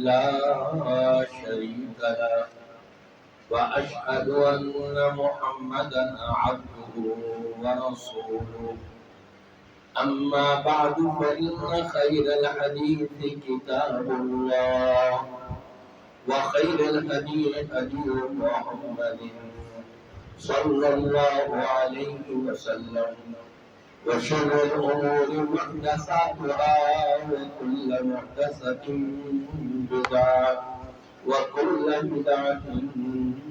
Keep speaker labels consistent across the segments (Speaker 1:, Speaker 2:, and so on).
Speaker 1: لا شريك له وأشهد أن محمدا عبده ورسوله أما بعد فإن خير الحديث كتاب الله وخير الهدي هدي محمد صلى الله عليه وسلم وشر الأمور محدثاتها وكل محدثة بدعة وكل بدعة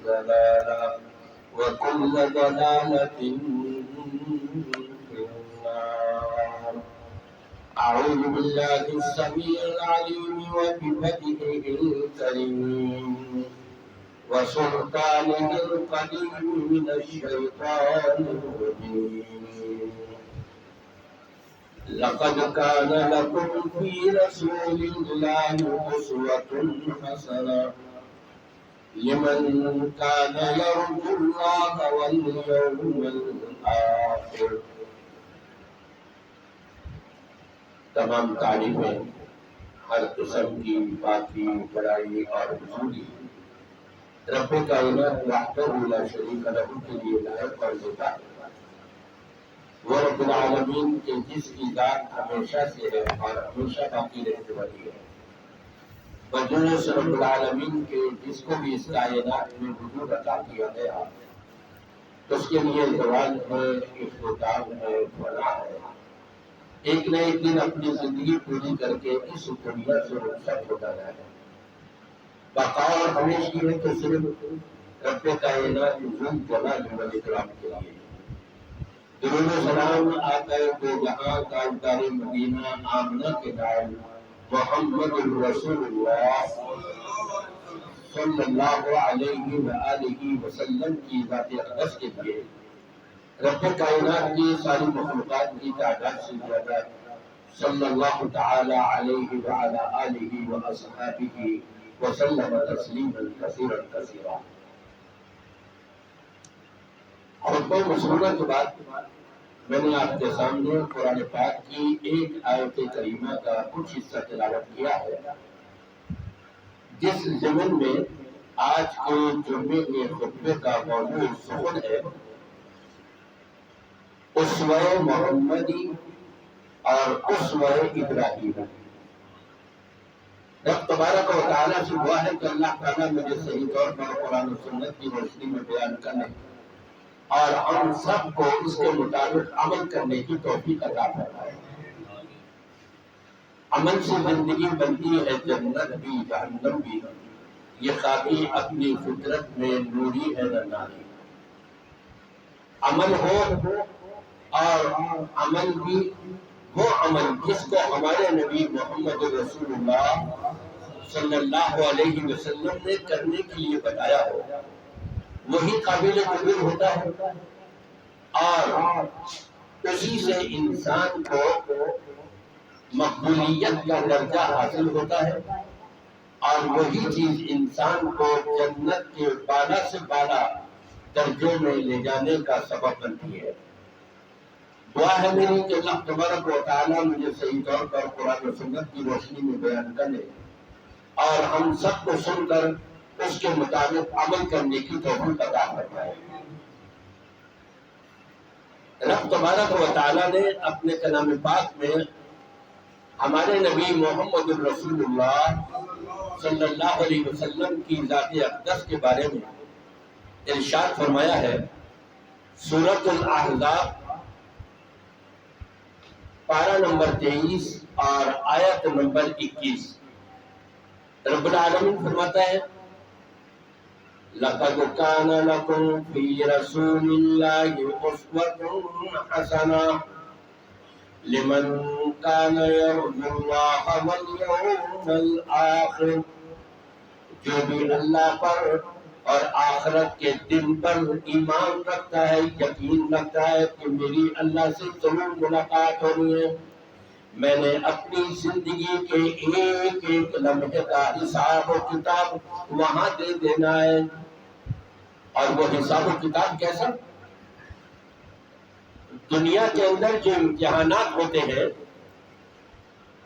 Speaker 1: ضلالة وكل ضلالة في النار. أعوذ بالله السميع العليم وبوجهه الكريم وسلطانه القديم من الشيطان الرجيم. لقد كان لكم في رسول الله أسوة حسنة لمن كان يرجو الله واليوم الآخر. تمام تعریفیں ہر قسم کی پاکی بڑائی اور حضوری رب کائنات وحدہ لا شریک لہ کے لیے لائق اور دیتا ہے. وہ رب العالمین کے جس کی ذات ہمیشہ سے ہے اور ہمیشہ باقی رہنے والی ہے. وجود رب العالمین کے جس کو بھی اس کائنات میں وجود عطا کیا گیا اس کے لیے زوال ہے، اختتام ہے، فنا ہے. ایک نہ ایک دن اپنی زندگی پوری کر کے اس دنیا سے رخصت ہوتا ہے. بقا اور ہمیشہ ہے تو صرف رب کائنات ذو جلال والاکرام کے لیے. درود و سلام آقا دو جہاں تاجدار مدینہ آمنہ کے نام محمد رسول اللہ صلی اللہ علیہ وآلہ وسلم کی ذات اقدس کے لیے رب کائنات کی ساری مخلوقات کی تعداد سے زیادہ صلی اللہ تعالی علیہ وعلی آلہ واصحابہ وسلم تسلیما کثیرا کثیرا. خطبہ مسلمہ کے بعد میں نے آپ کے سامنے قرآن پاک کی ایک آیت کریمہ کا کچھ حصہ تلاوت کیا ہے جس ضمن میں آج کے جمعے کے خطبے کا موضوع سخن ہے اسوہ محمدی اور اسوہ ابراہیم. رب تبارک و تعالیٰ سے دعا ہے کہ اللہ تعالیٰ مجھے صحیح طور پر قرآن و سنت کی روشنی میں بیان کرنے اور ہم سب کو اس کے مطابق عمل کرنے کی توفیق عطا فرمائے. عمل سے زندگی بنتی ہے جنت بھی جہنم بھی. یہ خاکی اپنی فطرت میں نوری ہے نہ ناری. عمل ہو اور عمل بھی وہ عمل جس کو ہمارے نبی محمد رسول اللہ صلی اللہ علیہ وسلم نے کرنے کے لیے بتایا ہو وہی قابل قبول ہوتا ہے اور اسی سے انسان کو مقبولیت کا درجہ حاصل ہوتا ہے اور وہی چیز انسان کو جنت کے بالا سے بالا درجوں میں لے جانے کا سبب بنتی ہے. دعا ہے میری کہ اللہ تبارک و تعالیٰ مجھے صحیح طور پر قرآن و سنت کی روشنی میں بیان کرنے اور ہم سب کو سن کر اس کے مطابق عمل کرنے کی توفیق عطا فرمائے. رب تبارک و تعالیٰ نے اپنے کلام پاک میں ہمارے نبی محمد رسول اللہ صلی اللہ علیہ وسلم کی ذات اقدس کے بارے میں ارشاد فرمایا ہے. سورۃ الاحزاب پارہ نمبر 23 اور آیت نمبر 21. رب العالمین فرماتا ہے لَقَدْ كَانَ لَكُمْ فِي رَسُولِ اللَّهِ أُسْوَةٌ حَسَنَةٌ لِمَنْ كَانَ يَرْجُو اللَّهَ وَالْيَوْمَ الْآخِرَ. جو بھی اللہ پر اور آخرت کے دن پر ایمان رکھتا ہے، یقین رکھتا ہے کہ میری اللہ سے ضرور ملاقات ہونی ہے. میں نے اپنی زندگی کے ایک ایک لمحے کا حساب و کتاب وہاں دے دینا ہے. اور وہ حساب و کتاب کیسا؟ دنیا کے اندر جو امتحانات ہوتے ہیں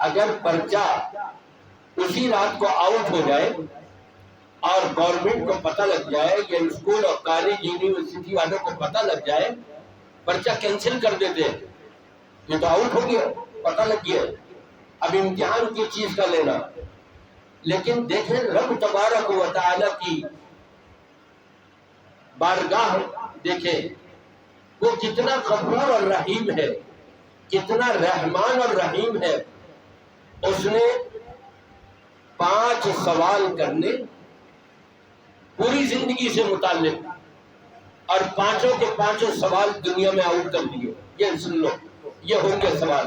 Speaker 1: اگر پرچہ اسی رات کو آؤٹ ہو جائے اور گورنمنٹ کو پتہ لگ جائے کہ اسکول اور کالج یونیورسٹی والوں کو پتہ لگ جائے، پرچہ کینسل کر دیتے ہیں، یہ تو آؤٹ ہو گیا، پتہ لگ گیا، اب امتحان کی چیز کا لینا۔ لیکن دیکھیں رب تبارک و تعالی کی بارگاہ، دیکھیں وہ کتنا غفور اور رحیم ہے، کتنا رحمان اور رحیم ہے۔ اس نے 5 سوال کرنے پوری زندگی سے متعلق، اور 5 کے 5 سوال دنیا میں آؤٹ کر دیے۔ یہ سن لو، یہ ہوں گے سوال،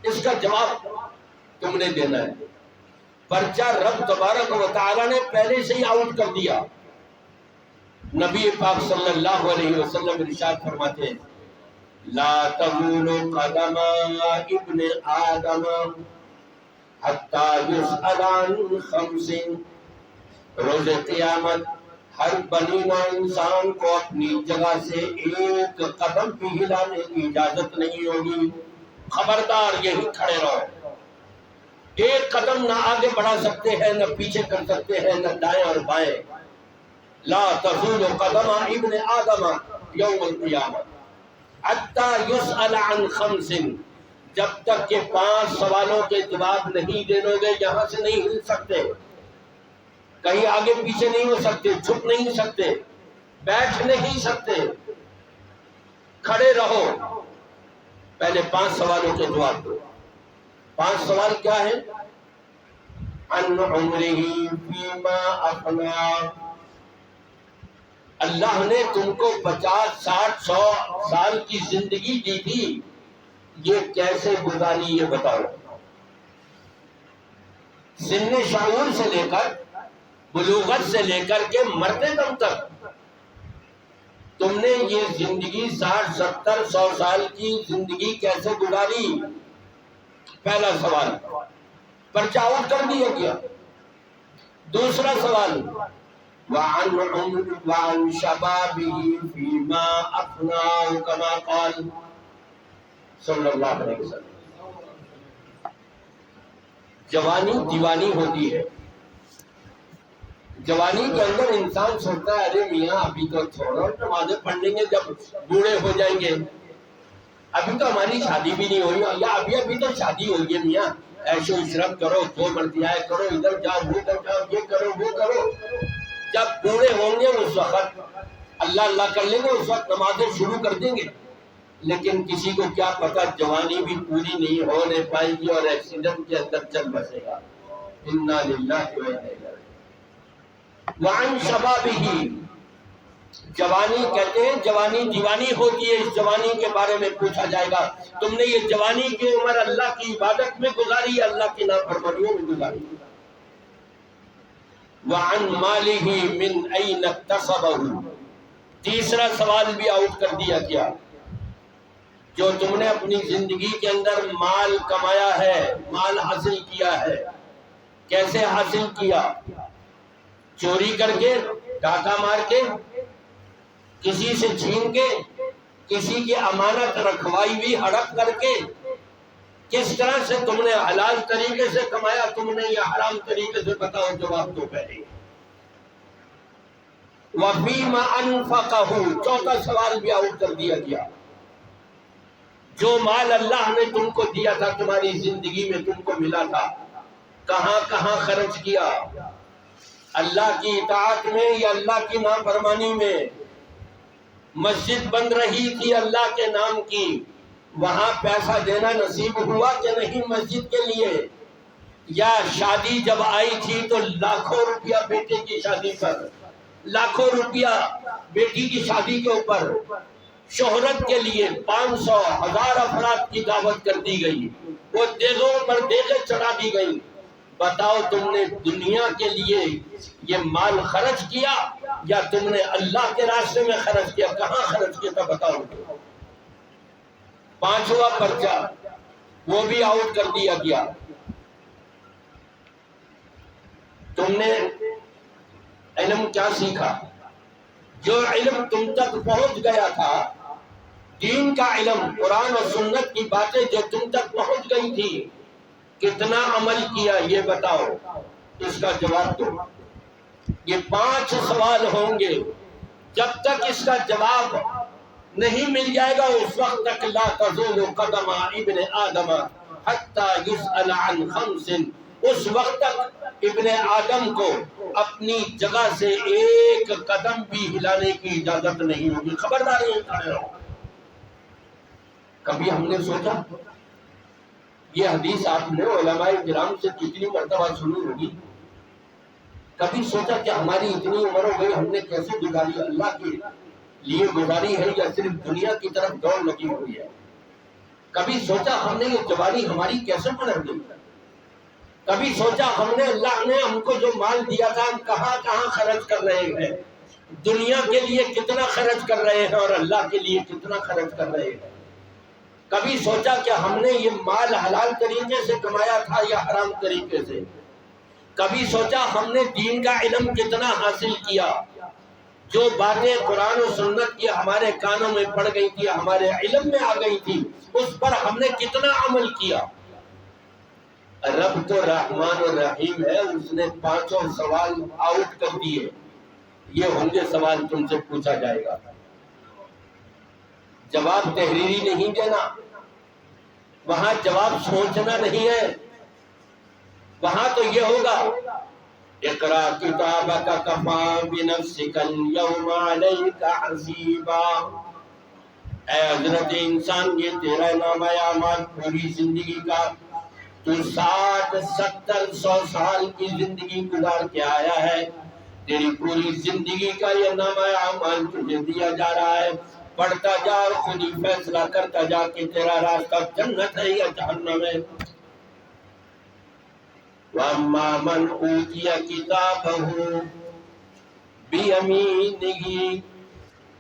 Speaker 1: اس کا جواب تم نے دینا ہے۔ پرچہ رب تبارک و تعالی نے پہلے سے ہی آؤٹ کر دیا۔ نبی پاک صلی اللہ علیہ وسلم ارشاد فرماتے ہیں، لا تزول قدم ابن آدم حتی یسأل عن 5۔ روز قیامت ہر بنی نوع انسان کو اپنی جگہ سے ایک قدم بھی ہلانے کی اجازت نہیں ہوگی۔ خبردار یہی کھڑے رہو، ایک قدم نہ آگے بڑھا سکتے ہیں، نہ پیچھے کر سکتے ہیں، نہ دائیں اور بائیں۔ لا تزول قدم ابن آدم یوم القیامت حتی یسأل عن 5، جب تک کہ 5 سوالوں کے جواب نہیں دے گے یہاں سے نہیں ہل سکتے، کہیں آگے پیچھے نہیں ہو سکتے، جھک نہیں سکتے، بیٹھ نہیں سکتے، کھڑے رہو، پہلے 5 سوالوں کے جواب دو۔ 5 سوال کیا ہے؟ عن عمرہ فیما افنا، اللہ نے تم کو 50 60 100 سال کی زندگی دی تھی، یہ کیسے گزاری یہ بتاؤ۔ سن شعور سے لے کر بلوغت سے لے کر کے مرتے دم تک تم نے یہ زندگی 60 70 100 سال کی زندگی کیسے گزاری؟ پہلا سوال پرچہ آؤٹ کر دیا گیا۔ دوسرا سوال وعن شبابه فيما أفناه كما قال صلی اللہ علیہ وسلم۔ جوانی دیوانی ہوتی ہے، جوانی کے اندر انسان سوچتا ہے ارے میاں ابھی تو چھوڑو، نمازیں پڑھ لیں گے جب بوڑھے ہو جائیں گے، ابھی تو ہماری شادی بھی نہیں ہوئی، یا ابھی تو شادی ہوئی ہے میاں، ایشو عشرت کرو، جو مرضی آئے کرو، ادھر جاؤ ادھر جاؤ، یہ کرو وہ کرو۔ جب بوڑھے ہوں گے اس وقت اللہ اللہ کر لیں گے، اس وقت نمازیں شروع کر دیں گے۔ لیکن کسی کو کیا پتا جوانی بھی پوری نہیں ہونے پائے گی اور ایکسیڈنٹ کے اندر چل بسے گا۔ انا للہ و انا الیہ راجعون۔ وعن شبابہ، جوانی کہتے ہیں جوانی دیوانی ہوتی ہے، اس جوانی کے بارے میں پوچھا جائے گا تم نے یہ جوانی کی عمر اللہ کی عبادت میں گزاری، اللہ کی نافرمانیوں میں گزاری۔ وعن مالہ من این اکتسبہ، تیسرا سوال بھی آؤٹ کر دیا گیا، جو تم نے اپنی زندگی کے اندر مال کمایا ہے، مال حاصل کیا ہے، کیسے حاصل کیا؟ چوری کر کے، ڈاکہ مار کے، کسی سے چھین کے، کسی کی امانت رکھوائی ہوئی ہڑپ کر کے، کس طرح سے تم نے حلال طریقے سے کمایا تم نے یا حرام طریقے سے؟ بتاؤ، جواب دو پہلے۔ وَفِيمَ أَنفَقَهُ، چوتھا سوال بھی آؤٹ کر دیا گیا، جو مال اللہ نے تم کو دیا تھا، تمہاری زندگی میں تم کو ملا تھا، کہاں کہاں خرچ کیا؟ اللہ کی اطاعت میں یا اللہ کی نافرمانی میں؟ مسجد بن رہی تھی اللہ کے نام کی، وہاں پیسہ دینا نصیب ہوا کہ نہیں مسجد کے لیے؟ یا شادی جب آئی تھی تو لاکھوں روپیہ بیٹے کی شادی پر، لاکھوں روپیہ بیٹی کی شادی کے اوپر، شہرت کے لیے 500 1000 افراد کی دعوت کر دی گئی، وہ دیگوں پر دیگیں چڑھا دی گئی۔ بتاؤ تم نے دنیا کے لیے یہ مال خرچ کیا یا تم نے اللہ کے راستے میں خرچ کیا؟ کہاں خرچ کیا تھا بتاؤ۔ پانچواں پرچہ وہ بھی آؤٹ کر دیا گیا، تم نے علم کیا سیکھا؟ جو علم تم تک پہنچ گیا تھا، دین کا علم، قرآن اور سنت کی باتیں جو تم تک پہنچ گئی تھی، کتنا عمل کیا یہ بتاؤ، اس کا جواب دو۔ یہ 5 سوال ہوں گے، جب تک اس کا جواب نہیں مل جائے گا اس وقت تک لا تزول قدم ابن آدم حتی یسأل عن 5، اس وقت تک ابن آدم کو اپنی جگہ سے ایک قدم بھی ہلانے کی اجازت نہیں ہوگی۔ خبردار یہ کھڑے رہو۔ کبھی ہم نے سوچا، یہ حدیث آپ نے علماء کرام سے کتنی مرتبہ سنی ہوگی، کبھی سوچا کہ ہماری اتنی عمر ہو گئی ہم نے کیسے گزاری، اللہ کے لیے گزاری ہے یا صرف دنیا کی طرف دوڑ لگی ہوئی ہے؟ کبھی سوچا ہم نے یہ جوانی ہماری کیسے پلٹ گئی؟ کبھی سوچا ہم نے اللہ نے ہم کو جو مال دیا تھا ہم کہاں کہاں خرچ کر رہے ہیں؟ دنیا کے لیے کتنا خرچ کر رہے ہیں اور اللہ کے لیے کتنا خرچ کر رہے ہیں؟ کبھی سوچا کہ ہم نے یہ مال حلال طریقے سے کمایا تھا یا حرام طریقے سے؟ کبھی سوچا ہم نے دین کا علم کتنا حاصل کیا؟ جو باتیں قرآن و سنت کی ہمارے کانوں میں پڑ گئی تھی، ہمارے علم میں آ گئی تھی، اس پر ہم نے کتنا عمل کیا؟ رب تو رحمان و رحیم ہے، اس نے 5 سوال آؤٹ کر دیے۔ یہ ہوں گے سوال تم سے پوچھا جائے گا، جواب تحریری نہیں دینا، وہاں جواب سوچنا نہیں ہے، وہاں تو یہ ہوگا اقرا کتابک کفی بنفسک اليوم علیک حسیبا۔ اے حضرت انسان، یہ تیرا نامہ اعمال پوری زندگی کا، تو 60 70 100 سال کی زندگی گزار کے آیا ہے، تیری پوری زندگی کا یہ نامہ اعمال تجھے دیا جا رہا ہے، پڑھتا جا اور خود ہی فیصلہ کرتا جا کہ تیرا راستہ جنت ہے یا جہنم ہے۔ وَأَمَّا مَنْ أُوتِيَ كِتَابَهُ بِيَمِينِهِ،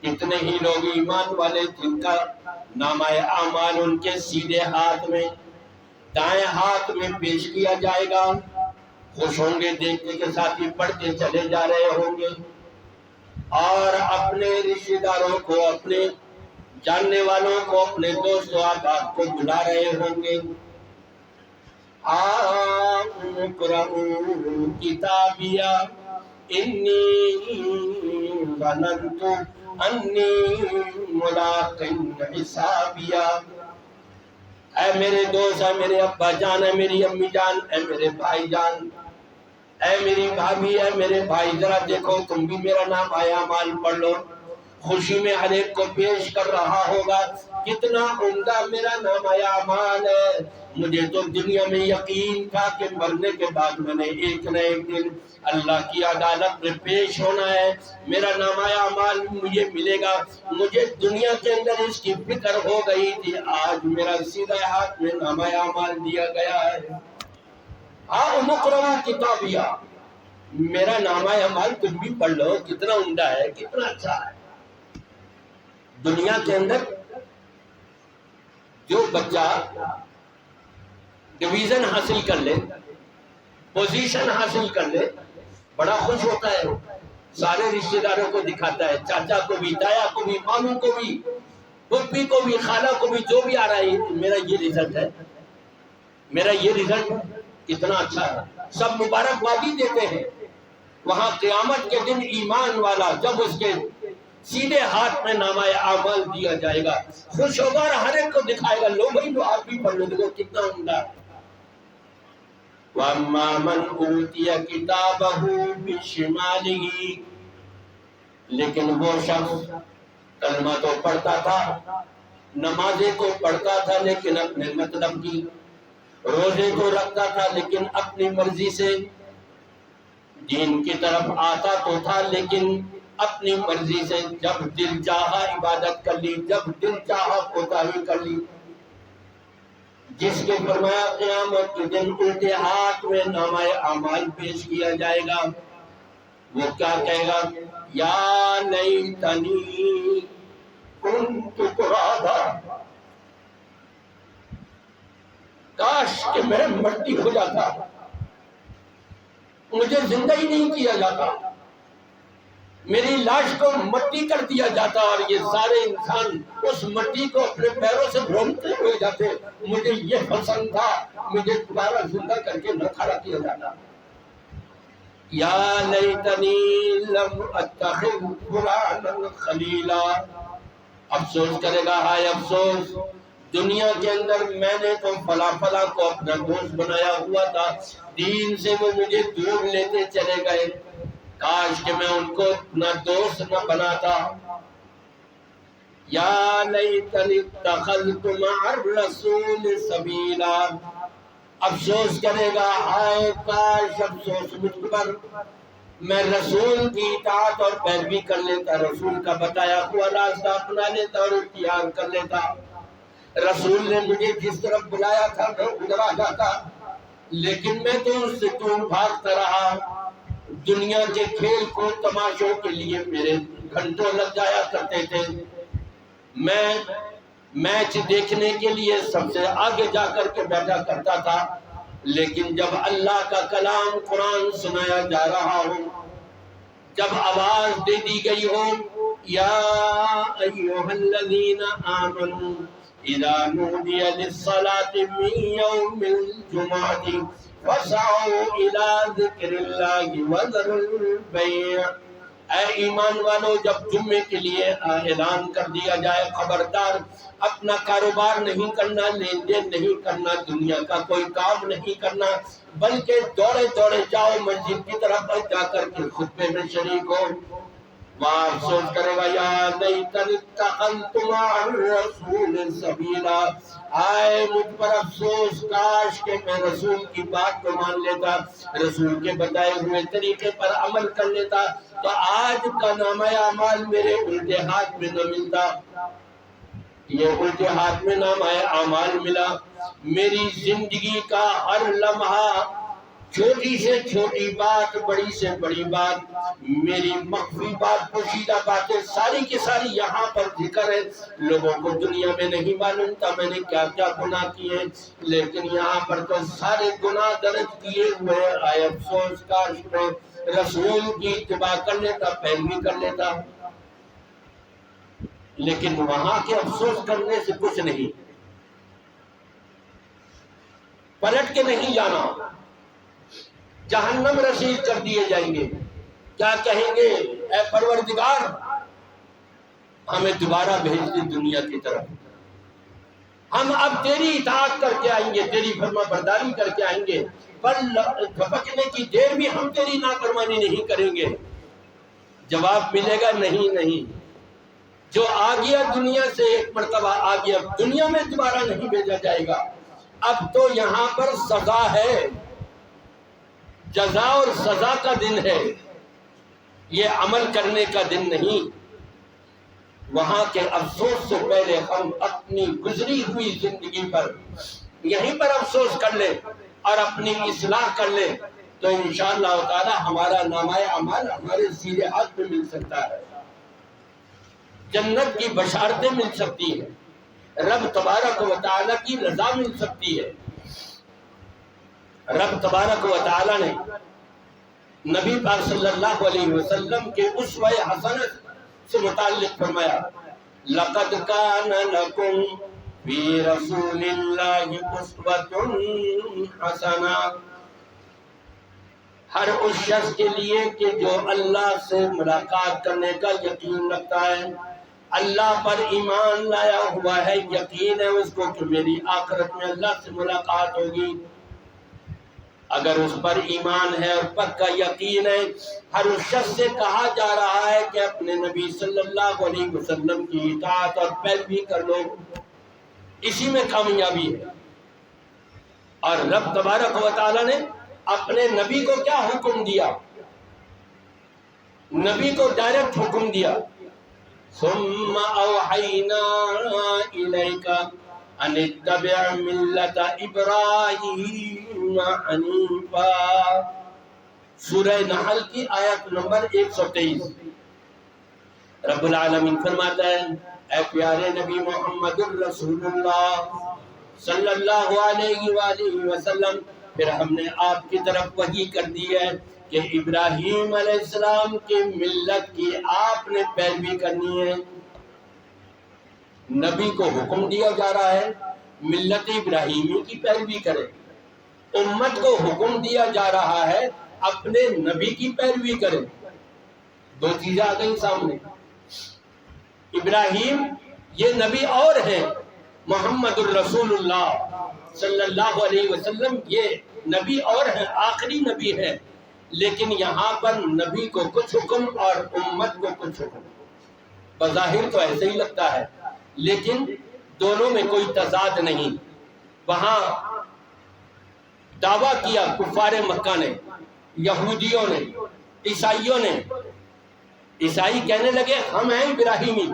Speaker 1: اتنے ہی لوگ ایمان والے جن کا نامہ اعمال ان کے سیدھے ہاتھ میں، دائیں ہاتھ میں پیش کیا جائے گا، خوش ہوں گے دیکھنے کے ساتھ ہی پڑھتے چلے جا رہے ہوں گے، اور اپنے رشتہ داروں کو، اپنے جاننے والوں کو، اپنے دوست و احباب کو بلا رہے ہوں گے۔ اقرؤوا کتابیا انی ظننت انی ملاق حسابیا۔ اے میرے دوست، اے میرے ابا جان، اے میری امی جان، اے میرے بھائی جان، اے میری بھابھی، اے میرے بھائی، ذرا دیکھو تم بھی میرا نام اعمال پڑھ لو۔ خوشی میں ہر ایک کو پیش کر رہا ہوگا کتنا عمدہ میرا نام اعمال ہے۔ مجھے تو دنیا میں یقین تھا کہ مرنے کے بعد میں نے ایک نہ ایک دن اللہ کی عدالت میں پیش ہونا ہے، میرا نام اعمال مجھے ملے گا۔ مجھے دنیا کے اندر اس کی فکر ہو گئی تھی، آج میرا سیدھے ہاتھ میں نام اعمال دیا گیا ہے۔ اقرؤوا کتابیا، میرا نامہ اعمال تم بھی پڑھ لو، کتنا عمدہ ہے، کتنا اچھا ہے۔ دنیا کے اندر جو بچہ ڈویژن حاصل کر لے، پوزیشن حاصل کر لے، بڑا خوش ہوتا ہے، سارے رشتہ داروں کو دکھاتا ہے، چاچا کو بھی، تایا کو بھی، ماموں کو بھی، پھوپھی کو بھی، خالہ کو بھی، جو بھی آ رہا ہے میرا یہ رزلٹ ہے، میرا یہ رزلٹ کتنا اچھا ہے، سب مبارکبادی دیتے ہیں۔ وہاں قیامت کے دن ایمان والا جب اس کے سیدھے ہاتھ میں نامہ اعمال دیا جائے گا، خوش ہوگا اور ہر ایک کو دکھائے گا، لو بھائی لو آپ بھی پڑھ لو، دیکھو کتنا عمدہ ہے۔ وَأَمَّا مَنْ أُوتِيَ كِتَابَهُ بِشِمَالِهِ، لیکن وہ شخص کلمہ تو پڑھتا تھا، نمازیں تو پڑھتا تھا لیکن اپنے مطلب کی، روزے تو رکھتا تھا لیکن اپنی مرضی سے، دین کی طرف آتا تو تھا لیکن اپنی مرضی سے، جب دل چاہا عبادت کر لی، جب دل چاہا کوتاہی کر لی۔ جس کے فرمایا قیامت کے دن الٹے ہاتھ میں نامہ اعمال پیش کیا جائے گا، وہ کیا کہے گا؟ یا لیتنی کنت ترابا، کاش کہ میں مٹی ہو جاتا، مجھے زندہ ہی نہیں کیا جاتا۔ میری لاش کو مٹی کر دیا جاتا اور یہ سارے انسان اس مٹی کو اپنے پیروں سے رونتے ہوئے جاتے، مجھے یہ پسند تھا، مجھے دوبارہ زندہ کر کے نہ کھڑا کیا جاتا۔ یا لیتنی لم اتخذ فلانا خلیلا، افسوس کرے گا، ہائے افسوس، دنیا کے اندر میں نے تو فلاں فلاں کو اپنا دوست بنایا ہوا تھا، دین سے وہ مجھے دور لیتے چلے گئے، کاش کہ میں ان کو اپنا دوست نہ بناتا۔ یا لیتنی اتخذت مع الرسول سبیلا، افسوس کرے گا، ہائے کاش افسوس مجھ پر، میں رسول کی اطاعت اور پیروی کر لیتا، رسول کا بتایا ہوا راستہ اپنا لیتا اور اختیار کر لیتا، رسول نے مجھے جس طرف بلایا تھا میں ادھر آ جاتا، لیکن میں تو اس سے دور بھاگتا رہا۔ دنیا کے کھیل کو تماشوں کے لیے میرے گھنٹوں لگ جایا کرتے تھے، میں میچ دیکھنے کے لیے سب سے آگے جا کر کے بیٹھا کرتا تھا، لیکن جب اللہ کا کلام قرآن سنایا جا رہا ہو، جب آواز دے دی گئی ہو، یا ایھا الذین آمنوا اذا نودی للصلاة من یوم الجمعة فاسعوا الى ذکر اللہ وذروا البیع، اے ایمان والو، جب جمعے کے لیے اعلان کر دیا جائے، خبردار اپنا کاروبار نہیں کرنا، لین دین نہیں کرنا، دنیا کا کوئی کام نہیں کرنا، بلکہ دوڑے دوڑے جاؤ مسجد کی طرف جا کر کے خطبے میں شریک ہو۔ وہاں افسوس کرے گا، یا لیتنی اتخذت مع الرسول سبیلا، آئے مجھ پر افسوس، کاش کہ میں رسول کی بات کو مان لیتا، رسول کے بتائے ہوئے طریقے پر عمل کر لیتا، تو آج کا نامہ اعمال میرے الٹے ہاتھ میں نہ ملتا۔ یہ الٹے ہاتھ میں نامہ اعمال ملا، میری زندگی کا ہر لمحہ، چھوٹی سے چھوٹی بات، بڑی سے بڑی بات، میری مخفی بات، پوشیدہ باتیں، ساری کی ساری یہاں پر ذکر ہے۔ لوگوں کو دنیا میں نہیں معلوم تھا میں نے کیا کیا گناہ کیے، لیکن یہاں پر تو سارے گناہ درج کیے ہوئے، آئے افسوس، کاش میں رسول کی اتباع کر لیتا، پیروی کر لیتا، لیکن وہاں کے افسوس کرنے سے کچھ نہیں، پلٹ کے نہیں جانا، جہنم رسید کر دیے جائیں گے۔ کیا کہیں گے، اے پروردگار ہمیں دوبارہ بھیج دے دنیا کی طرف، ہم اب تیری اطاعت کر کے آئیں گے، تیری فرما برداری کر کے آئیں گے، پر جھپکنے کی دیر بھی ہم تیری نافرمانی نہیں کریں گے۔ جواب ملے گا، نہیں نہیں، جو آ گیا دنیا سے ایک مرتبہ آ گیا، دنیا میں دوبارہ نہیں بھیجا جائے گا، اب تو یہاں پر سزا ہے، جزا اور سزا کا دن ہے، یہ عمل کرنے کا دن نہیں۔ وہاں کے افسوس سے پہلے ہم اپنی گزری ہوئی زندگی پر یہیں پر افسوس کر لیں اور اپنی اصلاح کر لیں، تو انشاءاللہ تعالی ہمارا نامہ اعمال ہمارے سیدھے ہاتھ میں مل سکتا ہے، جنت کی بشارتیں مل سکتی ہیں، رب تبارک و تعالی کی رضا مل سکتی ہے۔ رب تبارک و تعالی نے نبی پاک صلی اللہ علیہ وسلم کے اسوہ حسنہ سے متعلق فرمایا، لَقَدْ كَانَ لَكُمْ فِي رَسُولِ اللَّهِ أُسْوَةٌ حَسَنَةٌ، ہر اس شخص کے لیے کہ جو اللہ سے ملاقات کرنے کا یقین رکھتا ہے، اللہ پر ایمان لایا ہوا ہے، یقین ہے اس کو کہ میری آخرت میں اللہ سے ملاقات ہوگی، اگر اس پر ایمان ہے اور پکا یقین ہے، ہر اس شخص سے کہا جا رہا ہے کہ اپنے نبی صلی اللہ علیہ وسلم کی اطاعت اور پیروی کر لو، اسی میں کامیابی ہے۔ اور رب تبارک و تعالی نے اپنے نبی کو کیا حکم دیا؟ نبی کو ڈائریکٹ حکم دیا، ثم اوحینا الیک ان اتبع ملت ابراہیم حنیفا، سورہ نحل کی آیت نمبر 123۔ رب العالمین فرماتا ہے، اے پیارے نبی محمد الرسول اللہ صلی اللہ علیہ وآلہ وسلم، پھر ہم نے آپ کی طرف وحی کر دی ہے کہ ابراہیم علیہ السلام کی ملت کی آپ نے پیروی کرنی ہے۔ نبی کو حکم دیا جا رہا ہے ملت ابراہیمی کی پیروی کرے، امت کو حکم دیا جا رہا ہے اپنے نبی کی پیروی کرے۔ دو چیزیں آ گئی سامنے۔ ابراہیم یہ نبی اور ہیں، محمد الرسول اللہ صلی اللہ علیہ وسلم یہ نبی اور ہیں، آخری نبی ہے، لیکن یہاں پر نبی کو کچھ حکم اور امت کو کچھ حکم۔ بظاہر تو ایسے ہی لگتا ہے، لیکن دونوں میں کوئی تضاد نہیں۔ وہاں دعویٰ کیا کفار مکہ نے، یہودیوں نے، عیسائیوں نے۔ عیسائی کہنے لگے ہم ہیں ابراہیمی۔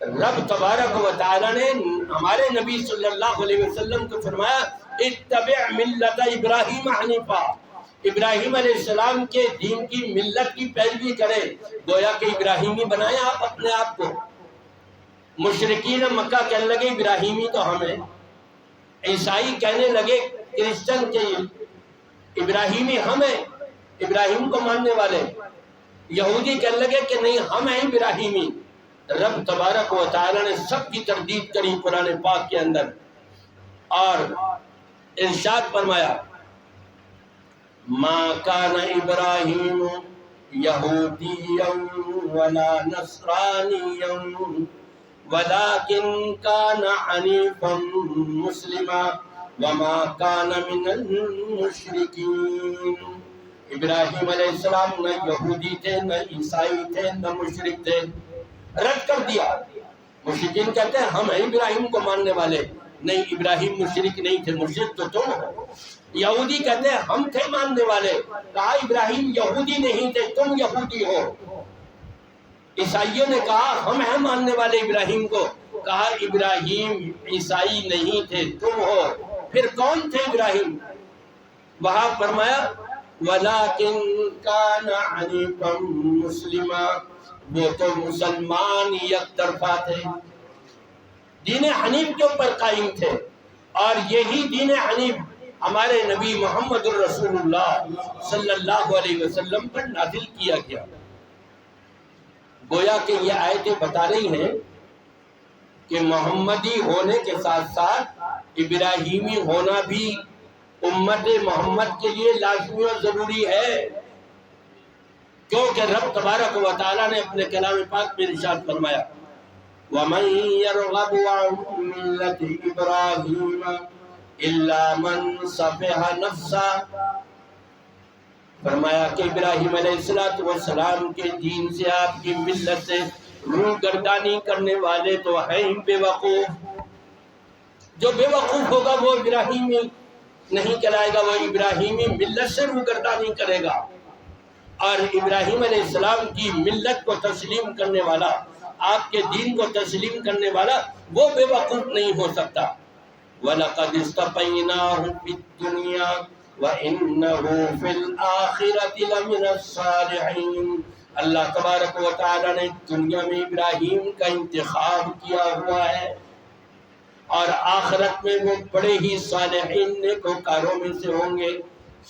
Speaker 1: رب تبارک و تعالی نے ہمارے نبی صلی اللہ علیہ وسلم کو فرمایا اتبع ملت ابراہیم حنیفا، ابراہیم علیہ السلام کے دین کی ملت کی پیروی کرے۔ گویا کہ ابراہیمی بنائیں آپ اپنے آپ کو۔ مشرکین مکہ کہنے لگے ابراہیمی تو ہم ہیں، عیسائی کہنے لگے کرسچن کے ابراہیمی ہم ہیں، ابراہیم کو ماننے والے۔ یہودی کہنے لگے کہ نہیں ہم ہیں ابراہیمی۔ رب تبارک و تعالی نے سب کی تردید کری قرآن پاک کے اندر، اور ارشاد فرمایا ما کان ابراہیم یہودیا ولا نصرانیا ولكن كان حنيفا مسلما وما كان من المشركين۔ ابراہیم علیہ السلام نہ یہودی تھے، نہ عیسائی تھے، نہ مشرک تھے۔ رد کر دیا۔ مشرکین کہتے ہیں ہم ہیں ابراہیم کو ماننے والے، نہیں ابراہیم مشرک نہیں تھے، مشرک تو تم ہو۔ یہودی کہتے ہیں ہم تھے ماننے والے، کہا ابراہیم یہودی نہیں تھے، تم یہودی ہو۔ عیسائیوں نے کہا ہم ہیں ماننے والے ابراہیم کو، کہا ابراہیم عیسائی نہیں تھے، تم ہو۔ پھر کون تھے ابراہیم؟ وہاں فرمایا وَلَٰكِن كَانَ حَنِيفًا مُسْلِمًا، وہ تو مسلمان یک طرفہ تھے، دین حنیف کے اوپر قائم تھے، اور یہی دین حنیف ہمارے نبی محمد الرسول اللہ صلی اللہ علیہ وسلم پر نازل کیا گیا۔ گویا کہ یہ آیتیں بتا رہی ہیں کہ محمدی ہونے کے ساتھ ساتھ ابراہیمی ہونا بھی امت محمد کے لیے لازمی اور ضروری ہے، کیونکہ رب تبارک و تعالیٰ نے اپنے کلام پاک میں ارشاد فرمایا وَمَن يَرْغَبُ عَن مِّلَّةِ إِبْرَاهِيمَ إِلَّا مَن صَفِحَ نَفْسَهُ، فرمایا کہ ابراہیم علیہ السلام کے دین سے، آپ کی ملت سے روح گردانی کرنے والے تو ہیں بے وقوف۔ جو بے وقوف ہوگا وہ ابراہیمی نہیں کہلائے گا، وہ ابراہیمی ملت سے روح گردانی کرے گا۔ اور ابراہیم علیہ السلام کی ملت کو تسلیم کرنے والا، آپ کے دین کو تسلیم کرنے والا، وہ بے وقوف نہیں ہو سکتا۔ وَلَقَدِ اصْطَفَيْنَاهُ فِي الدُّنْيَا وَإِنَّهُ فِي الْآخِرَةِ لَمِنَ الصَّالِحِينَ۔ اللہ تبارک و تعالی نے دنیا میں ابراہیم کا انتخاب کیا ہوا ہے، اور آخرت میں وہ بڑے ہی صالحین نیکوکاروں میں سے ہوں گے۔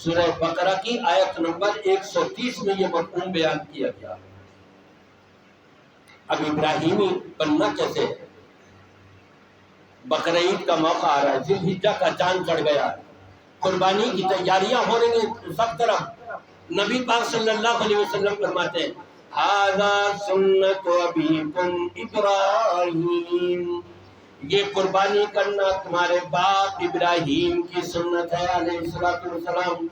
Speaker 1: سورہ بقرہ کی آیت نمبر 130 میں یہ مفہوم بیان کیا گیا۔ اب ابراہیمی بننا کیسے ہے؟ بقرہ عید کا موقع آ رہا ہے، ذی الحجہ کا چاند چڑھ گیا، قربانی کی تیاریاں ہو رہی ہیں سب طرف۔ نبی پاک صلی اللہ علیہ وسلم فرماتے ہیں ھذا سنت ابیکم ابراہیم، یہ قربانی کرنا تمہارے باپ ابراہیم کی سنت ہے علیہ السلام۔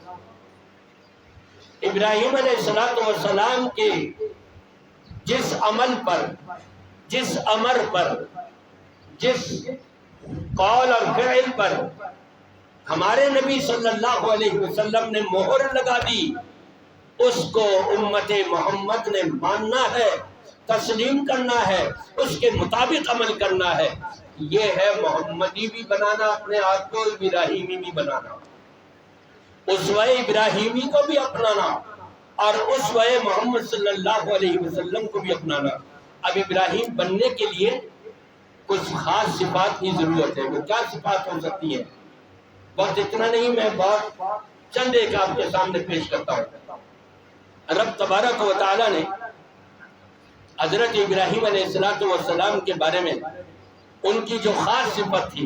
Speaker 1: ابراہیم علیہ السلام کے جس عمل پر، جس امر پر، جس قول اور فعل پر ہمارے نبی صلی اللہ علیہ وسلم نے مہر لگا دی، اس کو امت محمد نے ماننا ہے، تسلیم کرنا ہے، اس کے مطابق عمل کرنا ہے۔ یہ ہے محمدی بھی بنانا اپنے آپ کو، ابراہیمی بھی بنانا، اسوہ ابراہیمی کو بھی اپنانا، اور اسوہ محمد صلی اللہ علیہ وسلم کو بھی اپنانا۔ اب ابراہیم بننے کے لیے کچھ خاص صفات کی ضرورت ہے۔ وہ کیا صفات ہو سکتی ہیں؟ وقت اتنا نہیں، میں بہت چند ایک آپ کے سامنے پیش کرتا ہوں۔ رب تبارک و تعالی نے حضرت ابراہیم علیہ السلام کے بارے میں ان کی جو خاص صفت تھی،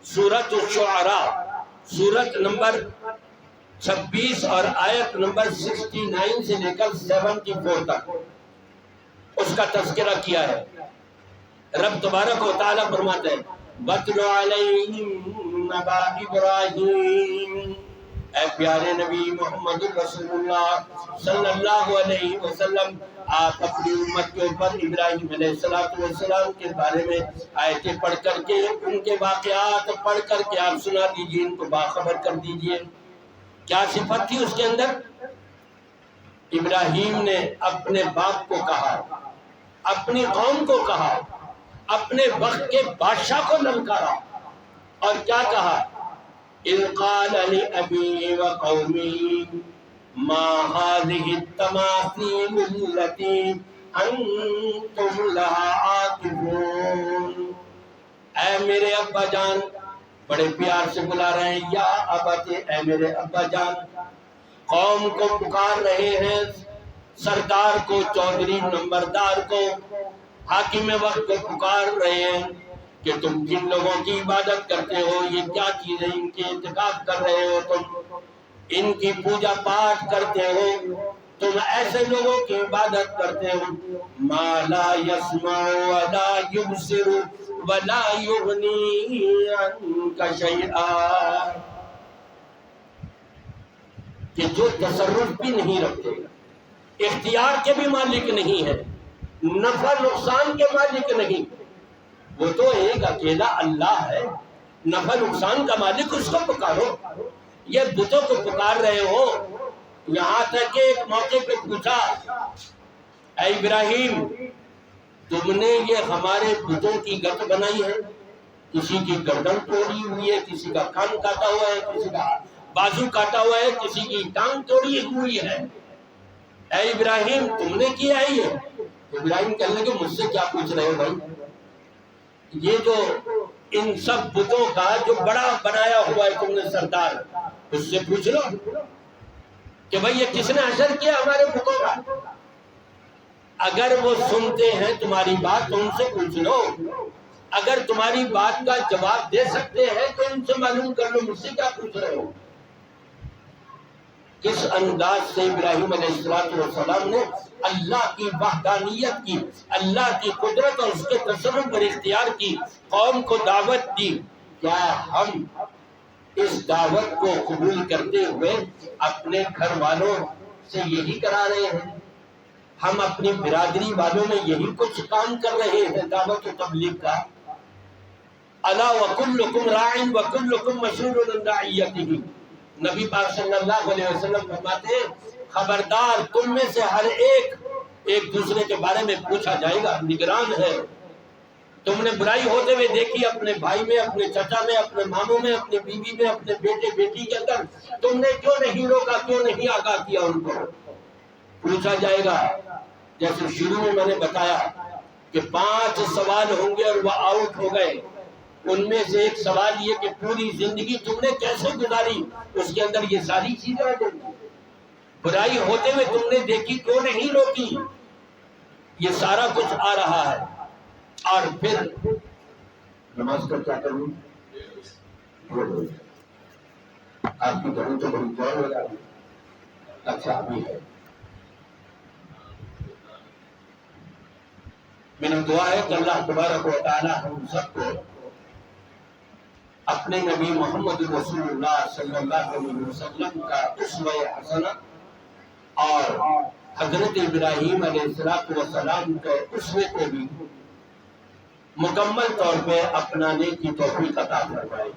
Speaker 1: سورۃ الشعراء سورت نمبر 26 اور آیت نمبر 69 سے لے کر 74 تک اس کا تذکرہ کیا ہے۔ رب تبارک و تعالی فرماتے ہیں وَاتْلُ عَلَيْهِمْ نَبَأَ إِبْرَاهِيمَ، اے پیارے نبی محمد رسول اللہ صلی اللہ علیہ وسلم، آپ اپنی امت کے اوپر ابراہیم علیہ السلام کے بارے میں آیتیں پڑھ کر کے، ان کے واقعات پڑھ کر کے آپ سنا دیجئے، ان کو باخبر کر دیجئے۔ کیا صفت تھی اس کے اندر؟ ابراہیم نے اپنے باپ کو کہا، اپنی قوم کو کہا، اپنے وقت کے بادشاہ کو للکارا، اور کیا کہا؟ اِذْ قَالَ لِأَبِيهِ وَقَوْمِهِ مَا هَٰذِهِ التَّمَاثِيلُ الَّتِي أَنتُمْ لَهَا عَاكِفُونَ۔ اے میرے ابا جان، بڑے پیار سے بلا رہے ہیں، یا ابت، اے میرے ابا جان، قوم کو پکار رہے ہیں، سردار کو، چودھری نمبردار کو، حاکم وقت کو پکار رہے ہیں کہ تم جن لوگوں کی عبادت کرتے ہو، یہ کیا چیزیں ان کے انتخاب کر رہے ہو، تم ان کی پوجا پاٹ کرتے ہو، تم ایسے لوگوں کی عبادت کرتے ہو ما لا يسمع ولا يبصر ولا يغني عنك شيئا، کہ جو تصرف بھی نہیں رکھتے، اختیار کے بھی مالک نہیں ہے، نفع نقصان کے مالک نہیں، وہ تو ایک اکیلا اللہ ہے، نفع نقصان کا مالک، اس کو پکارو۔ یہ بتوں کو پکار رہے ہو، یہاں تک کہ ایک موقع پہ پوچھا، اے ابراہیم، تم نے یہ ہمارے بتوں کی گت بنائی ہے، کسی کی گردن توڑی ہوئی ہے، کسی کا کان کاٹا ہوا ہے، کسی کا بازو کاٹا ہوا ہے، کسی کی ٹانگ توڑی ہوئی ہے، اے ابراہیم تم نے کیا ہے یہ؟ ابراہیم کہنے لگے مجھ سے کیا پوچھ رہے ہو بھائی، یہ جو ان سب بتوں کا جو بڑا بنایا ہوا ہے تم نے سردار، اس سے پوچھ لو کہ بھائی یہ کس نے اثر کیا ہمارے بتوں کا۔ اگر وہ سنتے ہیں تمہاری بات تو ان سے پوچھ لو، اگر تمہاری بات کا جواب دے سکتے ہیں تو ان سے معلوم کر لو، مجھ سے کیا پوچھ رہے ہو۔ کس انداز سے ابراہیم علیہ السلام نے اللہ کی وحدانیت کی، اللہ کی قدرت اور اس کے تصرف پر اختیار کی، قوم کو دعوت دی۔ کیا ہم اس دعوت کو قبول کرتے ہوئے اپنے گھر والوں سے یہی کرا رہے ہیں؟ ہم اپنی برادری والوں میں یہی کچھ کام کر رہے ہیں دعوت و تبلیغ کا؟ الا وکلکم راع وکلکم مسئول عن رعیتہ، نبی پاک صلی اللہ علیہ وسلم فرماتے ہیں خبردار، تم میں سے ہر ایک دوسرے کے بارے میں پوچھا جائے گا، نگران ہے۔ تم نے برائی ہوتے ہوئے دیکھی اپنے بھائی میں، اپنے چچا میں، اپنے ماموں میں، اپنے بیوی میں، اپنے بیٹے بیٹی کے اندر، تم نے کیوں نہیں روکا، کیوں نہیں آگاہ کیا ان کو؟ پوچھا جائے گا۔ جیسے شروع میں نے بتایا کہ 5 سوال ہوں گے اور وہ آؤٹ ہو گئے، ان میں سے ایک سوال یہ کہ پوری زندگی تم نے کیسے گزاری، اس کے اندر یہ ساری چیزیں آ جائیں گی۔ برائی ہوتے ہوئے تم نے دیکھی، کیوں نہیں روکی، یہ سارا کچھ آ رہا ہے۔ اور پھر نماز کا کیا کروں؟ آپ کی گھروں تو بڑی دعا لگا، اچھا ابھی ہے، میری دعا ہے کہ اللہ تبارک و تعالی ہم سب کو اپنے نبی محمد رسول اللہ صلی اللہ علیہ وسلم کا اسوہ حسنہ اور حضرت ابراہیم علیہ السلام کے اسوے کو بھی مکمل طور پہ اپنانے کی توفیق عطا فرمائے۔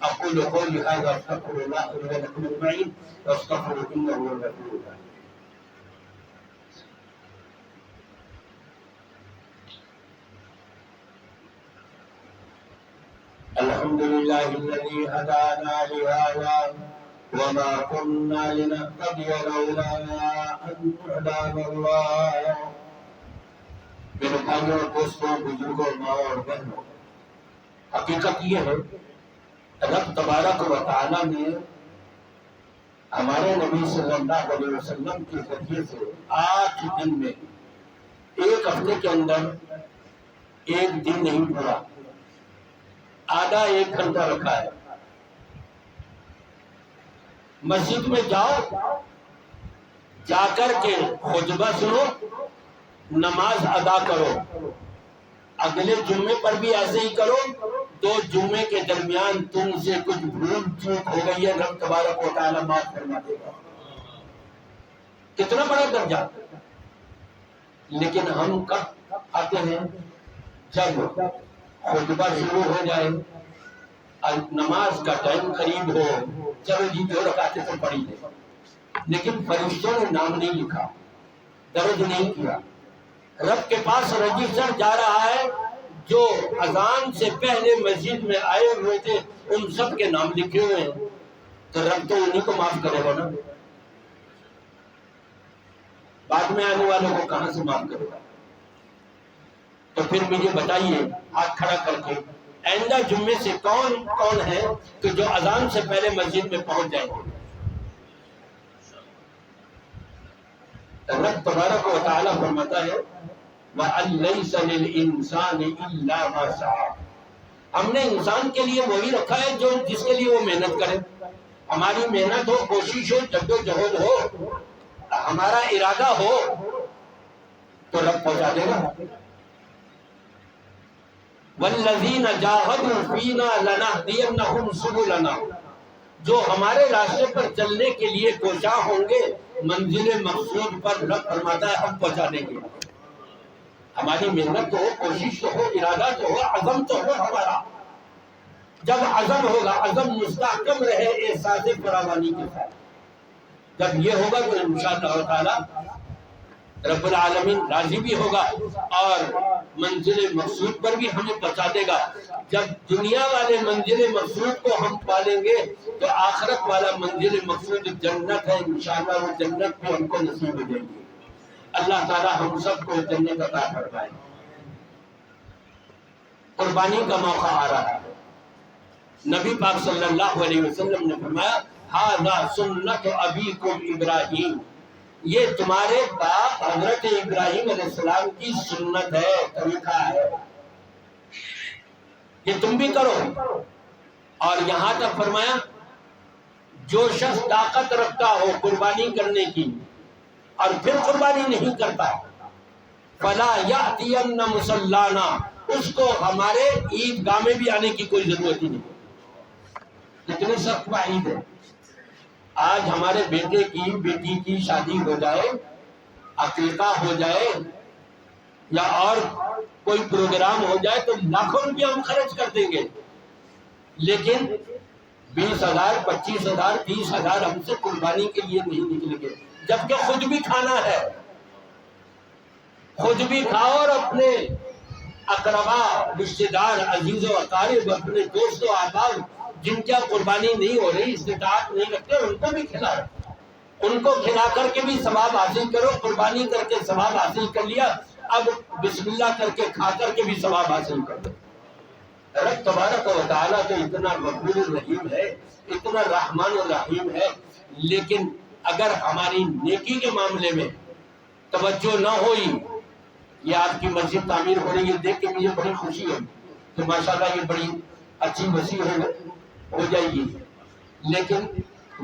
Speaker 1: اقول قولی ھذا استغفر اللہ لي ولکم اجمعین واستغفروہ انہ هو الغفور الرحیم۔ الحمد للہ الذی ہدانا لہذا وما كنا لنهتدي لولا ان هدانا اللہ۔ میرے بھائیوں، دوستوں، بزرگوں، ماں اور بہنوں، حقیقت یہ ہے رب تبارک و تعالیٰ نے ہمارے نبی صلی اللہ علیہ وسلم کے ذریعے سے 8 دن میں، ایک ہفتے کے اندر ایک دن نہیں پڑا، آدھا 1 گھنٹہ رکھا ہے۔ مسجد میں جاؤ، جا کر کے خطبہ سنو، نماز ادا کرو، اگلے جمعے پر بھی ایسے ہی کرو۔ 2 جمعے کے درمیان تم سے کچھ بھول چوک ہو گئی ہے، رب تبارک و تعالیٰ معاف فرما دے گا۔ کتنا بڑا درجہ! لیکن ہم کب آتے ہیں؟ جب خطبہ شروع ہو جائے، نماز کا ٹائم قریب ہو، چلو جی 2 رکعتیں تو پڑھی لیں۔ لیکن فرشتوں نے نام نہیں لکھا، درج نہیں کیا۔ رب کے پاس رجسٹر جا رہا ہے، جو اذان سے پہلے مسجد میں آئے ہوئے تھے ان سب کے نام لکھے ہوئے ہیں، تو رب تو انہیں کو معاف کرے گا نا، بعد میں آنے والوں کو کہاں سے معاف کرے گا؟ تو پھر مجھے بتائیے ہاتھ کھڑا کر کے، آئندہ جمعے سے کون کون ہے کہ جو اذان سے پہلے مسجد میں پہنچ جائیں گے؟ رب تبارک و تعالیٰ فرماتا ہے وَأَن لَيْسَ لِلْإِنسَانِ إِلَّا مَا سَعَىٰ۔ ہم نے انسان کے لیے وہی رکھا ہے جو جس کے لیے وہ محنت کرے۔ ہماری محنت ہو، کوشش ہو، جد و جہد ہو، ہمارا ارادہ ہو تو رب پہنچا دے گا۔ وَالَّذِينَ جَاهَدُوا فِينَا لَنَهْدِيَنَّهُمْ سُبُلَنَا۔ جو ہمارے راستے پر چلنے کے لیے کوشاں ہوں گے، منزل مقصود پر رب فرماتا ہے ہم پہنچا دیں گے۔ ہماری محنت تو ہو، کوشش تو ہو، ارادہ تو ہو، عزم تو ہو ہمارا۔ جب عزم ہوگا، عزم مستحکم رہے احساس فراوانی کے ساتھ، جب یہ ہوگا تو انشاءاللہ تعالی رب العالمین راضی بھی ہوگا اور منزل مقصود پر بھی ہمیں پہنچا دے گا۔ جب دنیا والے منزل مقصود کو ہم پالیں گے تو آخرت والا منزل مقصود جنت ہے، انشاءاللہ وہ جنت بھی ہم کو نصیب ہو جائے گی۔ اللہ تعالی ہم سب کو جنت عطا فرمائے۔ قربانی کا موقع آ رہا ہے۔ نبی پاک صلی اللہ علیہ وسلم نے فرمایا ھذا سنت ابیکم ابراہیم، یہ تمہارے باپ حضرت ابراہیم علیہ السلام کی سنت ہے، طریقہ ہے، یہ تم بھی کرو۔ اور یہاں تک فرمایا جو شخص طاقت رکھتا ہو قربانی کرنے کی اور پھر قربانی نہیں کرتا، فلا یأتین مصلانا، اس کو ہمارے عیدگاہ میں بھی آنے کی کوئی ضرورت ہی نہیں۔ کتنی سخت وعید ہے۔ آج ہمارے بیٹے کی بیٹی کی شادی ہو جائے، عقیقہ ہو جائے یا اور کوئی پروگرام ہو جائے تو لاکھوں روپیہ ہم خرچ کر دیں گے، لیکن 20,000 25,000 30,000 ہم سے قربانی کے لیے نہیں نکلیں گے، جبکہ خود بھی کھانا ہے، خود بھی کھاؤ اور اپنے اقربا، رشتہ دار، عزیز و اقارب، اپنے دوست و احباب جن کیا قربانی نہیں ہو رہی، استطاعت نہیں رکھتے، ان کو بھی کھلاؤ، ان کو کھلا کر کے بھی ثواب حاصل کرو۔ قربانی کر کے ثواب حاصل کر لیا، اب بسم اللہ کر کے کھا کر کے بھی ثواب حاصل کر دو۔ رب تبارک و تعالیٰ تو اتنا غفور الرحیم ہے، اتنا رحمان الرحیم ہے، لیکن اگر ہماری نیکی کے معاملے میں توجہ نہ ہوئی، یہ آپ کی مسجد تعمیر ہو رہی ہے دیکھ کے مجھے بڑی خوشی ہے کہ ماشاءاللہ یہ بڑی اچھی وسیع ہو جائے گی، لیکن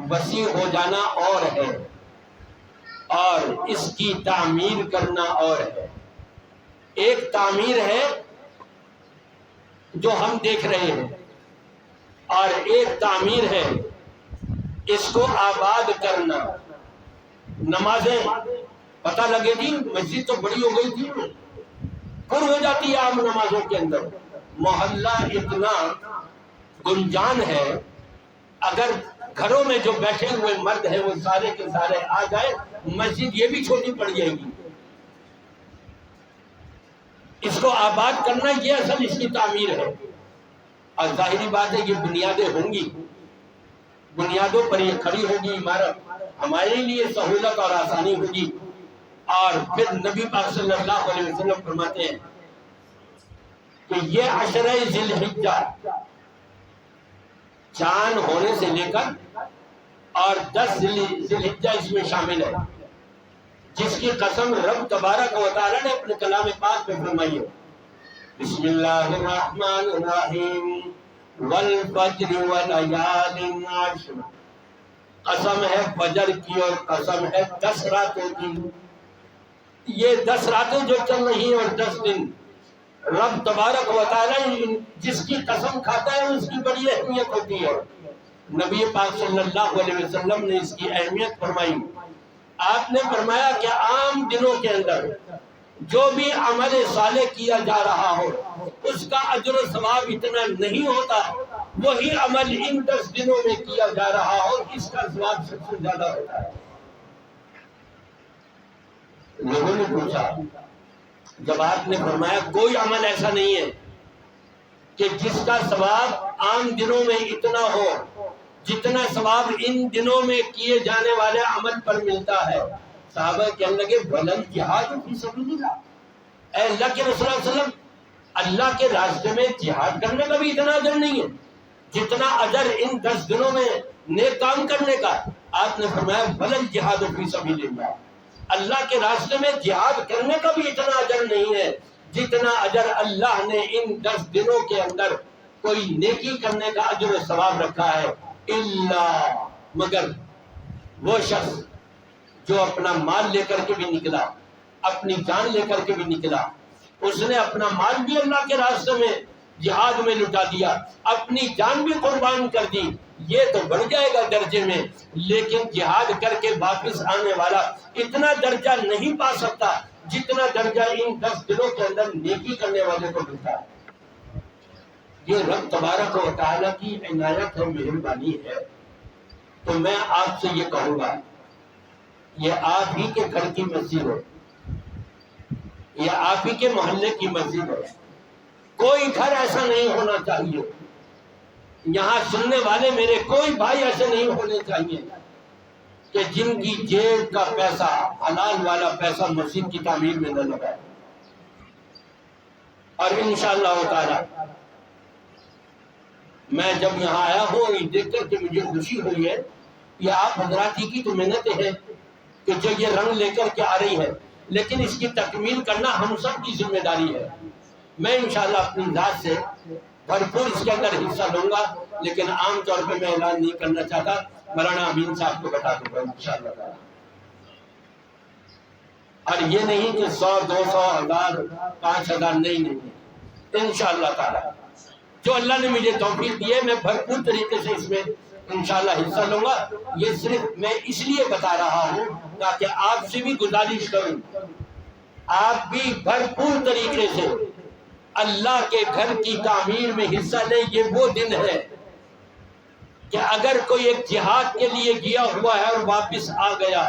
Speaker 1: وسیع ہو جانا اور ہے اور اس کی تعمیر کرنا اور ہے۔ ایک تعمیر ہے جو ہم دیکھ رہے ہیں اور ایک تعمیر ہے اس کو آباد کرنا۔ نمازیں پتہ لگے گی، مسجد تو بڑی ہو گئی تھی، پر ہو جاتی ہے عام نمازوں کے اندر، محلہ اتنا گنجان ہے، اگر گھروں میں جو بیٹھے ہوئے مرد ہیں وہ سارے کے سارے آ جائے، مسجد یہ بھی چھوٹی پڑ جائے گی۔ اس کو آباد کرنا یہ اصل اس کی تعمیر ہے، اور ظاہری بات ہے یہ بنیادیں ہوں گی، بنیادوں پر یہ کھڑی ہوگی عمارت، ہمارے لیے سہولت اور آسانی ہوگی۔ اور پھر نبی پاک صلی اللہ علیہ وسلم فرماتے ہیں کہ یہ عشرہ ذی الحجہ چاند ہونے سے لے کر اور 10 ذی الحجہ اس میں شامل ہے، جس کی قسم رب تبارک و تعالی نے اپنے کلام پاک میں فرمائی ہے۔ بسم اللہ الرحمن الرحیم والفجر ولیال عشر، قسم ہے فجر کی اور قسم ہے 10 راتوں کی۔ یہ 10 راتیں جو چل رہی ہیں اور 10 دن، رب تبارک و تعالی جس کی قسم کھاتا ہے اس کی بڑی اہمیت ہوتی ہے۔ نبی پاک صلی اللہ علیہ وسلم نے اس کی اہمیت فرمائی۔ آپ نے فرمایا کہ عام دنوں کے اندر جو بھی عمل صالح کیا جا رہا ہو اس کا اجر و ثواب اتنا نہیں ہوتا، وہی عمل ان 10 دنوں میں کیا جا رہا ہو اس کا ثواب سب سے زیادہ ہوتا ہے۔ لوگوں نے پوچھا، جب آپ نے فرمایا کوئی عمل ایسا نہیں ہے کہ جس کا ثواب عام دنوں میں اتنا ہو جتنا ثواب ان دنوں میں کیے جانے والے عمل پر ملتا ہے، صحابہ کہنے لگے بلند جہاد فی سبیل اللہ، اے اللہ کے رسول صلی اللہ علیہ وسلم، اللہ کے راستے میں جہاد کرنے کا بھی اتنا اجر نہیں ہے جتنا اجر ان 10 دنوں میں نیک کام کرنے کا۔ آپ نے فرمایا بلند جہاد فی سبیل اللہ، اللہ کے راستے میں جہاد کرنے کا بھی اتنا اجر نہیں ہے جتنا اجر اللہ نے ان 10 دنوں کے اندر کوئی نیکی کرنے کا اجر و ثواب رکھا ہے۔ اللہ، مگر وہ شخص جو اپنا مال لے کر کے بھی نکلا، اپنی جان لے کر کے بھی نکلا، اس نے اپنا مال بھی اللہ کے راستے میں جہاد میں لٹا دیا، اپنی جان بھی قربان کر دی، یہ تو بڑھ جائے گا درجے میں، لیکن جہاد کر کے واپس آنے والا اتنا درجہ نہیں پا سکتا جتنا درجہ ان 10 دنوں کے اندر نیکی کرنے والے کو ملتا ہے۔ یہ رب تبارک و تعالیٰ کی عنایت اور مہربانی ہے۔ تو میں آپ سے یہ کہوں گا، یہ آپ ہی کے گھر کی مسجد ہے، یہ آپ ہی کے محلے کی مسجد ہے، کوئی گھر ایسا نہیں ہونا چاہیے، یہاں سننے والے میرے کوئی بھائی ایسے نہیں ہونے چاہیے کہ جن کی جیب کا پیسہ، حلال والا پیسہ مسجد کی تعمیر میں نہ لگائے۔ اور انشاءاللہ تعالی میں جب یہاں آیا ہوں یہ دیکھ کر کے مجھے خوشی ہوئی ہے، یہ آپ حضرات ہی کی تو محنتیں ہیں کہ جو یہ رنگ لے کر کے آ رہی ہے، لیکن اس کی تکمیل کرنا ہم سب کی ذمہ داری ہے۔ میں انشاءاللہ اپنی ذات سے بھرپور اس کے اندر حصہ لوں گا، لیکن عام طور پہ میں اعلان نہیں کرنا چاہتا، مولانا امین صاحب کو بتا دوں گا انشاءاللہ۔ اور یہ نہیں کہ 100 200 1000 5000 نہیں، انشاءاللہ تعالی جو اللہ نے مجھے توفیق دی ہے میں بھرپور طریقے سے اس میں انشاءاللہ حصہ لوں گا۔ یہ صرف میں اس لیے بتا رہا ہوں تاکہ آپ سے بھی گزارش کروں، آپ بھی بھرپور طریقے سے اللہ کے گھر کی تعمیر میں حصہ لیں۔ یہ وہ دن ہے کہ اگر کوئی ایک جہاد کے لیے گیا ہوا ہے اور واپس آ گیا،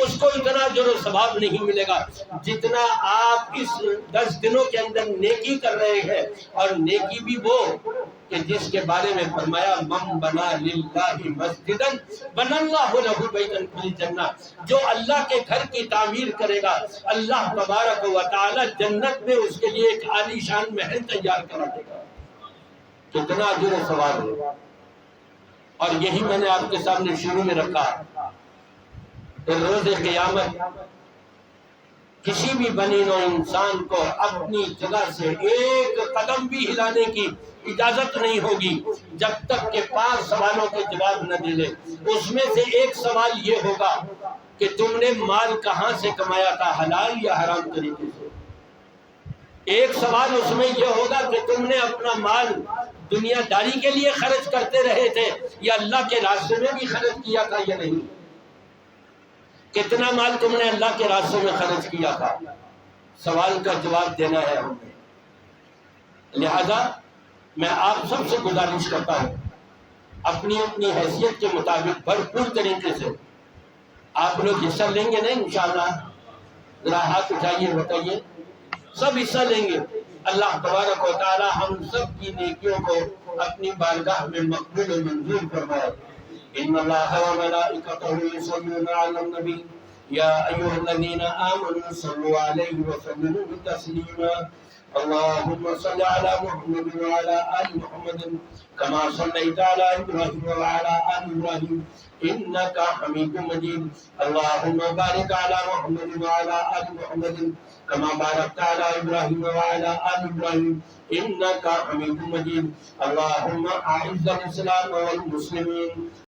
Speaker 1: اس کو اتنا جو ثواب نہیں ملے گا جتنا آپ اس 10 دنوں کے اندر نیکی کر رہے ہیں۔ اور نیکی بھی وہ کہ جس کے بارے میں فرمایا من بنا للہ مسجدا بنى اللہ لہ بیتا فی الجنہ، جو اللہ کے گھر کی تعمیر کرے گا اللہ تبارک و تعالی جنت میں اس کے لیے ایک عالی شان محل تیار کرا دے گا۔ کتنا اجر و ثواب ہے۔ اور یہی میں نے آپ کے سامنے شروع میں رکھا کہ روز قیامت کسی بھی بنی نوع انسان کو اپنی جگہ سے ایک قدم بھی ہلانے کی اجازت نہیں ہوگی جب تک کہ 5 سوالوں کے جواب نہ دے لے۔ اس میں سے ایک سوال یہ ہوگا کہ تم نے مال کہاں سے کمایا تھا، حلال یا حرام طریقے سے؟ ایک سوال اس میں یہ ہوگا کہ تم نے اپنا مال دنیا داری کے لیے خرچ کرتے رہے تھے یا اللہ کے راستے میں بھی خرچ کیا تھا یا نہیں؟ کتنا مال تم نے اللہ کے راستے میں خرچ کیا تھا؟ سوال کا جواب دینا ہے ہمیں۔ لہذا میں آپ سب سے گزارش کرتا ہوں اپنی اپنی حیثیت کے مطابق بھرپور طریقے سے آپ لوگ حصہ لیں گے نا انشاءاللہ؟ ذرا ہاتھ اٹھائیے، بتائیے سب حصہ لیں گے۔ اللہ تبارک و تعالی ہم سب کی نیکیوں کو اپنی بارگاہ میں مقبول و منظور فرمائے۔ ان اللہ و ملائکتہ یصلون علی النبی یا ایھا الذین آمنوا صلوا علیہ وسلموا تسلیما اللهم صل على محمد وعلى آل محمد كما صليت على إبراهيم وعلى آل إبراهيم إنك حميد مجيد. اللهم بارك على محمد وعلى آل محمد كما باركت على إبراهيم وعلى آل إبراهيم إنك حميد مجيد. اللهم أعز الإسلام والمسلمين